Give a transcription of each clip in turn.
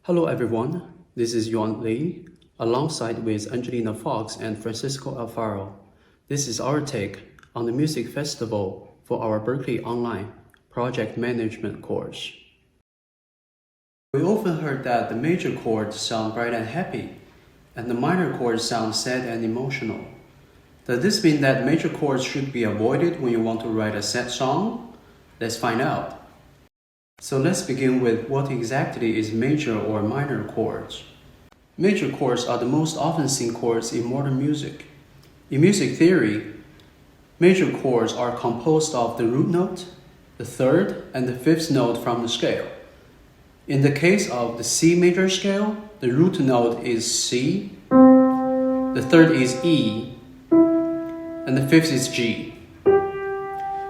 Hello everyone, this is Yuan Li, alongside with Angelina Fox and Francisco Alfaro. This is our take on the music festival for our Berklee Online project management course. We often heard that the major chords sound bright and happy, and the minor chords sound sad and emotional. Does this mean that major chords should be avoided when you want to write a sad song? Let's find out. So let's begin with what exactly is major or minor chords. Major chords are the most often seen chords in modern music. In music theory, major chords are composed of the root note, the third, and the fifth note from the scale. In the case of the C major scale, the root note is C, the third is E, and the fifth is G.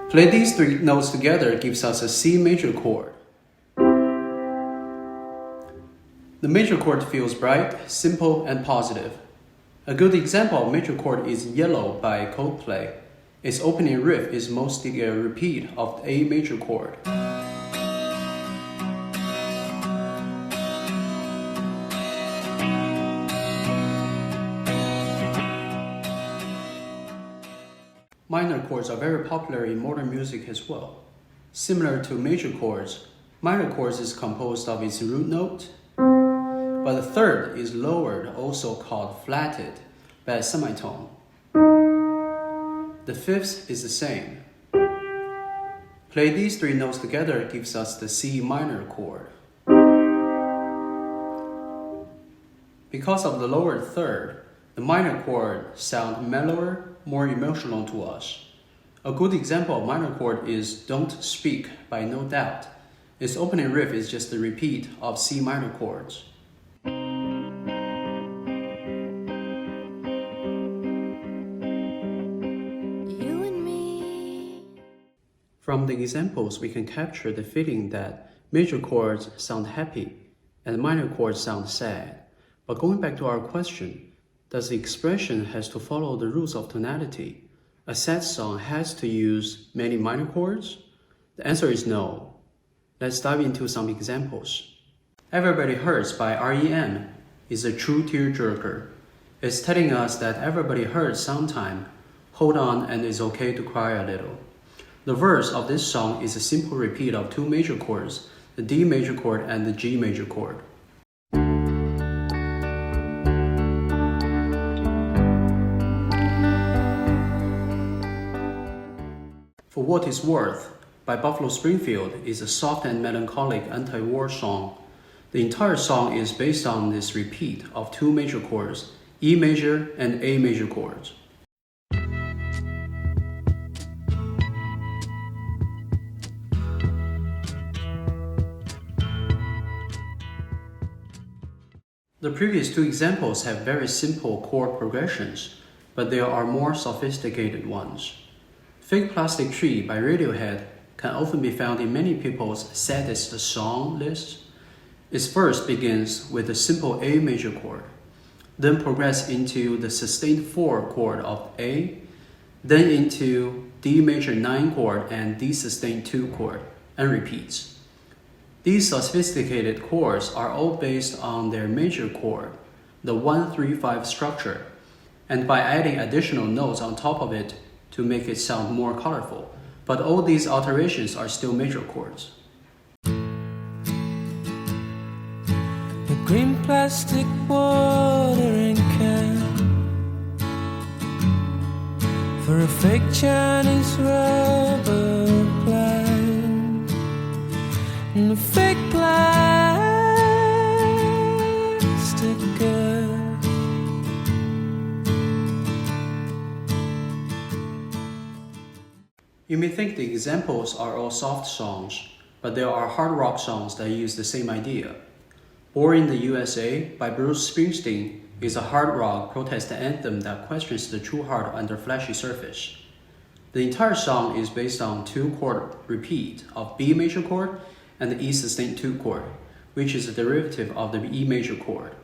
Play these three notes together gives us a C major chord. The major chord feels bright, simple, and positive. A good example of major chord is Yellow by Coldplay. Its opening riff is mostly a repeat of the A major chord. Minor chords are very popular in modern music as well. Similar to major chords, minor chords is composed of its root note, but the third is lowered, also called flatted, by a semitone. The fifth is the same. Play these three notes together gives us the C minor chord. Because of the lowered third, the minor chord sounds mellower, more emotional to us. A good example of minor chord is Don't Speak by No Doubt. Its opening riff is just a repeat of C minor chords. From the examples, we can capture the feeling that major chords sound happy and minor chords sound sad. But going back to our question, does the expression has to follow the rules of tonality? A sad song has to use many minor chords? The answer is no. Let's dive into some examples. Everybody Hurts by REM is a true tearjerker. It's telling us that everybody hurts sometime. Hold on and it's okay to cry a little. The verse of this song is a simple repeat of two major chords, the D major chord and the G major chord. For What It's Worth by Buffalo Springfield is a soft and melancholic anti-war song. The entire song is based on this repeat of two major chords, E major and A major chords. The previous two examples have very simple chord progressions, but there are more sophisticated ones. Fake Plastic Tree by Radiohead can often be found in many people's saddest song lists. Its verse begins with a simple A major chord, then progresses into the sustained 4 chord of A, then into D major 9 chord and D sustained 2 chord, and repeats. These sophisticated chords are all based on their major chord, the 1-3-5 structure, and by adding additional notes on top of it to make it sound more colorful. But all these alterations are still major chords. A green plastic watering can for a fake Chinese rubber plant and a fake plastic girl. You may think the examples are all soft songs, but there are hard rock songs that use the same idea. Born in the USA by Bruce Springsteen is a hard rock protest anthem that questions the true heart under flashy surface. The entire song is based on 2-chord repeat of B major chord and the E sustained 2 chord, which is a derivative of the E major chord.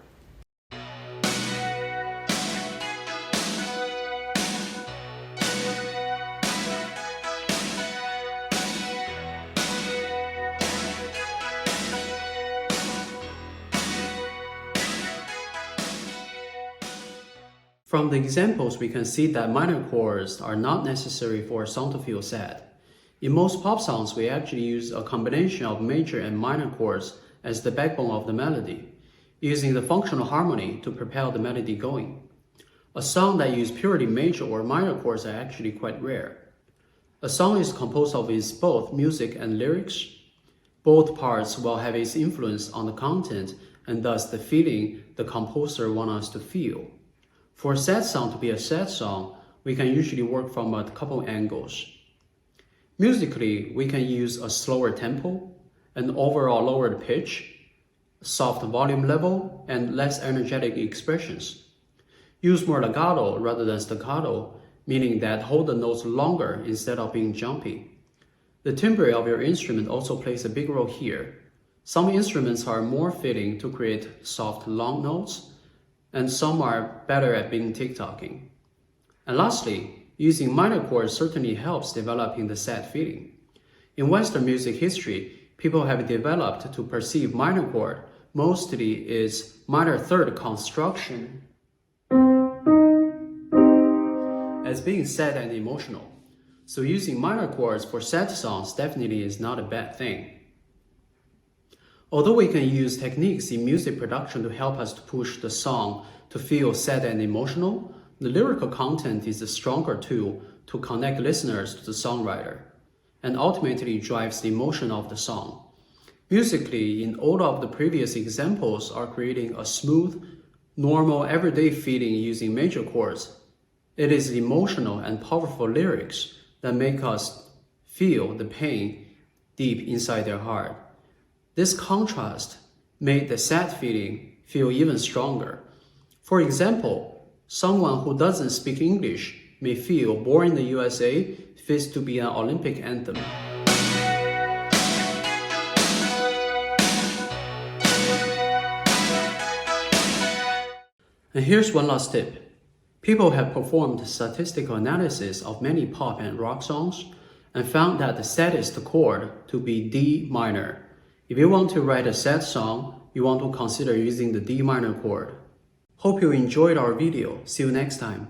From the examples, we can see that minor chords are not necessary for a song to feel sad. In most pop songs, we actually use a combination of major and minor chords as the backbone of the melody, using the functional harmony to propel the melody going. A song that uses purely major or minor chords are actually quite rare. A song is composed of its both music and lyrics. Both parts will have its influence on the content and thus the feeling the composer wants us to feel. For a sad song to be a sad song, we can usually work from a couple angles. Musically, we can use a slower tempo, an overall lowered pitch, soft volume level, and less energetic expressions. Use more legato rather than staccato, meaning that hold the notes longer instead of being jumpy. The timbre of your instrument also plays a big role here. Some instruments are more fitting to create soft, long notes, and some are better at being tick-tocking. And lastly, using minor chords certainly helps developing the sad feeling. In Western music history, people have developed to perceive minor chord mostly as minor third construction as being sad and emotional. So using minor chords for sad songs definitely is not a bad thing. Although we can use techniques in music production to help us to push the song to feel sad and emotional, the lyrical content is a stronger tool to connect listeners to the songwriter and ultimately drives the emotion of the song. Musically, in all of the previous examples are creating a smooth, normal, everyday feeling using major chords. It is emotional and powerful lyrics that make us feel the pain deep inside their heart. This contrast made the sad feeling feel even stronger. For example, someone who doesn't speak English may feel Born in the USA fits to be an Olympic anthem. And here's one last tip. People have performed statistical analysis of many pop and rock songs and found that the saddest chord to be D minor. If you want to write a sad song, you want to consider using the D minor chord. Hope you enjoyed our video. See you next time.